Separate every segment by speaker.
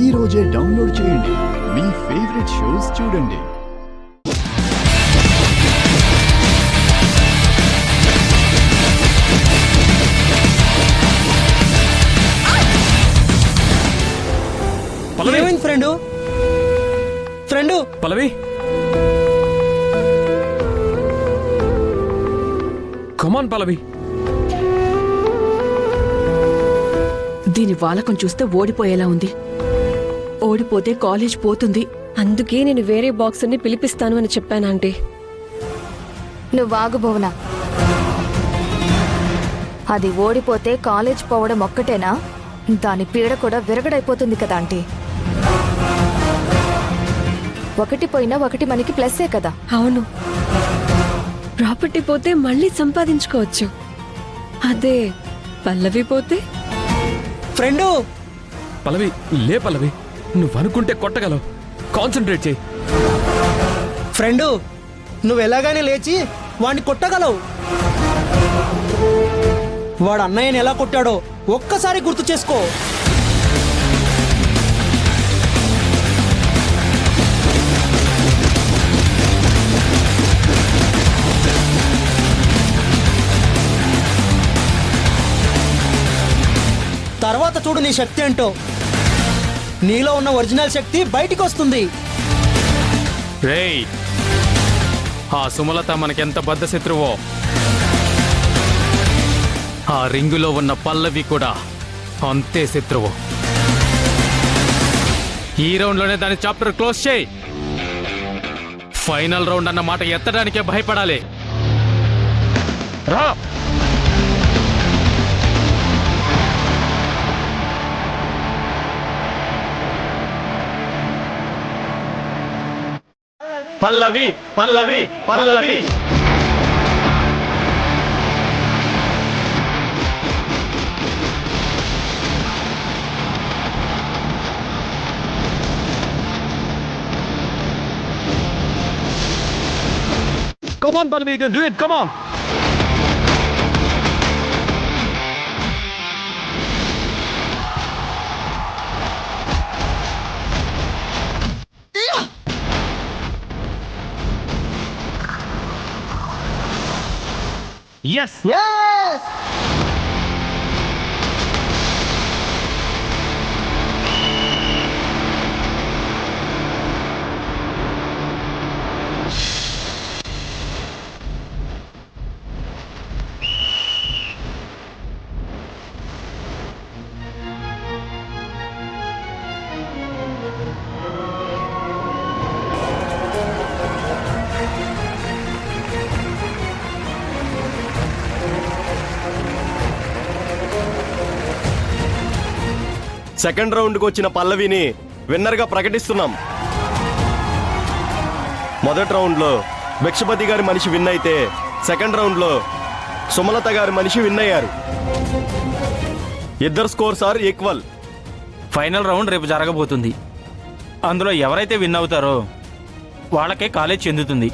Speaker 1: ఈ రోజే డౌన్లోడ్ చేయండి. మీ ఫేవరెట్ షోస్ చూడండి.
Speaker 2: ఏమైంది ఫ్రెండు?
Speaker 3: పల్లవి, కమాన్ పల్లవి.
Speaker 4: దీని వాలకం చూస్తే ఓడిపోయేలా ఉంది. ఓడిపోతే కాలేజ్ పోతుంది.
Speaker 5: అందుకే నేను వేరే బాక్సర్ని పిలిపిస్తాను అని చెప్పాను ఆంటీ.
Speaker 6: నువ్వు ఆగు భువన. అది ఓడిపోతే కాలేజ్ పోవడం ఒక్కటేనా? దాని పీడ కూడా విరగడైపోతుంది కదా ఆంటీ. ఒకటి పోయినా ఒకటి మనకి ప్లస్సే కదా.
Speaker 5: అవును, ప్రాపర్టీ పోతే మళ్ళీ సంపాదించుకోవచ్చు. అదే పల్లవి పోతే
Speaker 2: ఫ్రెండు
Speaker 3: పల్లవి లే పల్లవి, నువ్వు అనుకుంటే కొట్టగలవు. కాన్సన్ట్రేట్ చేయి.
Speaker 2: ఫ్రెండు, నువ్వు ఎలాగైనా లేచి వాడిని కొట్టగలవు. వాడు అన్నయ్యని ఎలా కొట్టాడో ఒక్కసారి గుర్తు చేసుకో. తర్వాత చూడు నీ శక్తి ఏంటో. నీలో ఉన్న ఒరిజినల్ శక్తి బయటికి వస్తుంది.
Speaker 7: రేయ్, ఆ సుమలత మనకెంత బద్ధ శత్రువో, ఆ రింగులో ఉన్న పల్లవి కూడా అంతే శత్రువు. ఈ రౌండ్లోనే దాని చాప్టర్ క్లోజ్ చేయి. ఫైనల్ రౌండ్ అన్న మాట ఎత్తడానికే భయపడాలి. రా.
Speaker 8: పల్లవి పల్లవి పల్లవి.
Speaker 3: Come on Pallavi, you can do it. Come on.
Speaker 8: Yes.
Speaker 2: Yes!
Speaker 9: Second రౌండ్కి వచ్చిన పల్లవిని విన్నర్గా ప్రకటిస్తున్నాం. మొదటి రౌండ్లో భిక్షపతి గారి మనిషి విన్ అయితే, సెకండ్ రౌండ్లో సుమలత గారి మనిషి విన్ అయ్యారు. ఇద్దరు scores are equal.
Speaker 7: Final round రేపు జరగబోతుంది. అందులో ఎవరైతే విన్ అవుతారో వాళ్ళకే కాలేజ్ చెందుతుంది.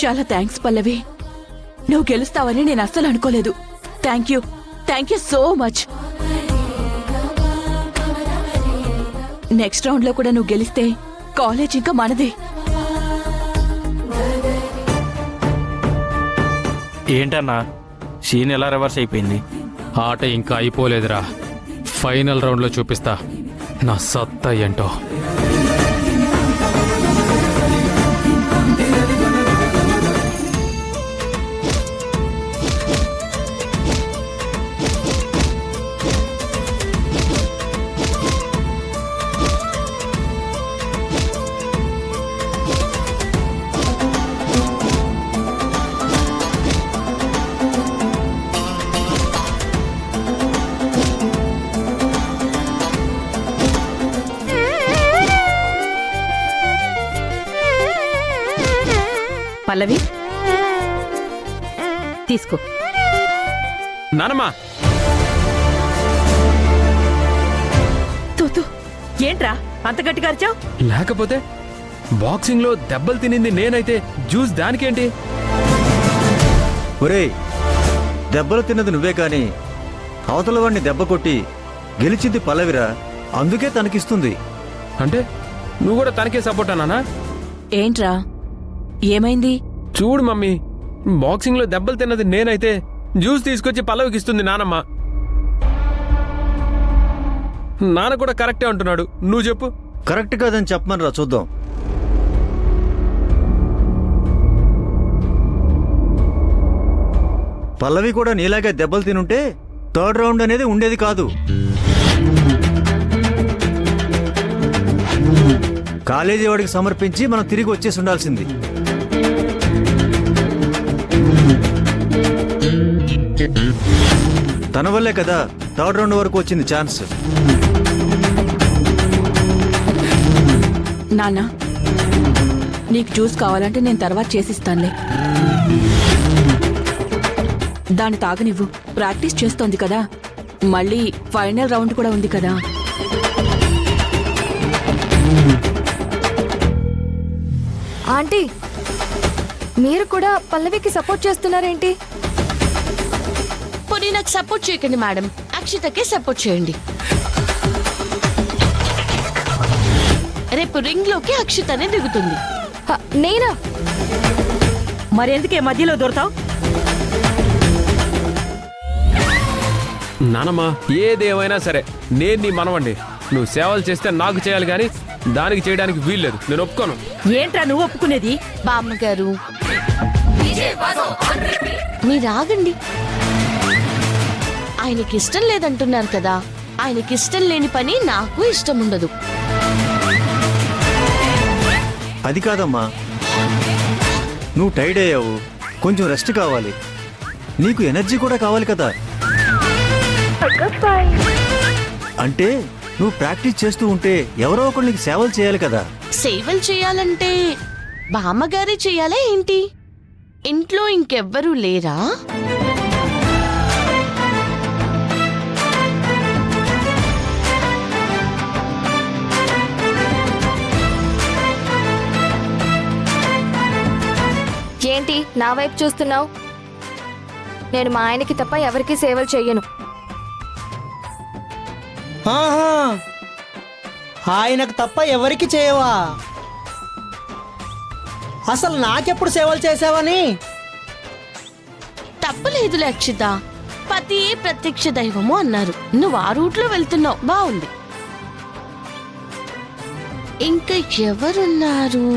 Speaker 4: చాలా థ్యాంక్స్ పల్లవి. నువ్వు గెలుస్తావని నేను అస్సలు అనుకోలేదు. Thank you so much. Next round లో కూడా నువ్వు గెలిస్తే కాలేజ్ ఇంకా మనదే.
Speaker 7: ఏంటన్నా, సీన్ ఎలా రివర్స్ అయిపోయింది? ఆట ఇంకా అయిపోలేదురా. ఫైనల్ రౌండ్లో చూపిస్తా నా సత్తా ఏంటో.
Speaker 10: పల్లవి తీసుకో.
Speaker 3: నానమ్మా
Speaker 10: తూ ఏంట్రా అంత గట్టిగా అరిచావు?
Speaker 3: లేకపోతే బాక్సింగ్ లో దెబ్బలు తినింది నేనైతే జ్యూస్ దానికేంటి?
Speaker 11: ఒరేయ్, దెబ్బలు తిన్నది నువ్వే కాని అవతల వాడిని దెబ్బ కొట్టి గెలిచింది పల్లవిరా, అందుకే తనకిస్తుంది.
Speaker 3: అంటే నువ్వు కూడా తనకే సపోర్ట్ అన్నానా?
Speaker 4: ఏంట్రా ఏమైంది?
Speaker 3: చూడు మమ్మీ, బాక్సింగ్ లో దెబ్బలు తిన్నది నేనైతే జ్యూస్ తీసుకొచ్చి పల్లవికి ఇస్తుంది నానమ్మ. నాన్న కూడా కరెక్టే అంటున్నాడు, నువ్వు చెప్పు.
Speaker 11: కరెక్ట్ కాదని చెప్పమనరా చూద్దాం. పల్లవి కూడా నీలాగే దెబ్బలు తినుంటే థర్డ్ రౌండ్ అనేది ఉండేది కాదు. కాలేజీ వాడికి సమర్పించి మనం తిరిగి వచ్చేసి ఉండాల్సింది. తన వల్లే కదా థర్డ్ రౌండ్ వరకు వచ్చింది ఛాన్స్.
Speaker 4: నాన్న, నీకు జ్యూస్ కావాలంటే నేను తర్వాత చేసిస్తానులే. దాన్ని తాగనివ్వు, ప్రాక్టీస్ చేస్తోంది కదా, మళ్ళీ ఫైనల్ రౌండ్ కూడా ఉంది కదా.
Speaker 6: ఆంటీ, మీరు కూడా పల్లవికి సపోర్ట్ చేస్తున్నారేంటి?
Speaker 4: పోనీ నాకు సపోర్ట్ చేయకండి మేడం, అక్షితకే సపోర్ట్ చేయండి. రేపు రింగ్ లోకి అక్షితనే దిగుతుంది.
Speaker 6: నేనా?
Speaker 10: మరెందుకే మధ్యలో దొరతావు?
Speaker 3: నానమ్మ, ఏదేమైనా సరే నేను నీ మనవండి. నువ్వు సేవలు చేస్తే నాకు చేయాలి కానీ దానికి చేయడానికి వీల్లేదు, నేను ఒప్పుకోను.
Speaker 10: ఏంట్రా నువ్వు ఒప్పుకునేది?
Speaker 4: బామ్మగారు మీరు ఆగండి. ఆయనకి ఇష్టం లేదంటున్నారు కదా, ఆయనకి ఇష్టం లేని పని నాకు ఇష్టం ఉండదు.
Speaker 11: అది కాదమ్మా, నువ్వు టైర్డ్ అయ్యావు, కొంచెం రెస్ట్ కావాలి, నీకు ఎనర్జీ కూడా కావాలి కదా. అంటే నువ్వు ప్రాక్టీస్ చేస్తూ ఉంటే ఎవరో ఒకరు నీకు సేవలు చేయాలి కదా.
Speaker 4: సేవలు చేయాలంటే బామ్మగారే చేయాలా ఏంటి? ఇంట్లో ఇంకెవ్వరూ లేరా?
Speaker 6: ఏంటి నా వైపు చూస్తున్నావు? నేను మా ఆయనకి తప్ప ఎవరికి సేవలు చెయ్యను.
Speaker 2: ఆహా, ఆయనకు తప్ప ఎవరికి చేయవా? అసలు నాకెప్పుడు సేవలు చేసావని?
Speaker 4: తప్పులేదులే అక్షిత, పతియే ప్రత్యక్ష దైవము అన్నారు. నువ్వు ఆ రూట్లో వెళ్తున్నావు, బాగుంది. ఇంకా ఎవరున్నారు?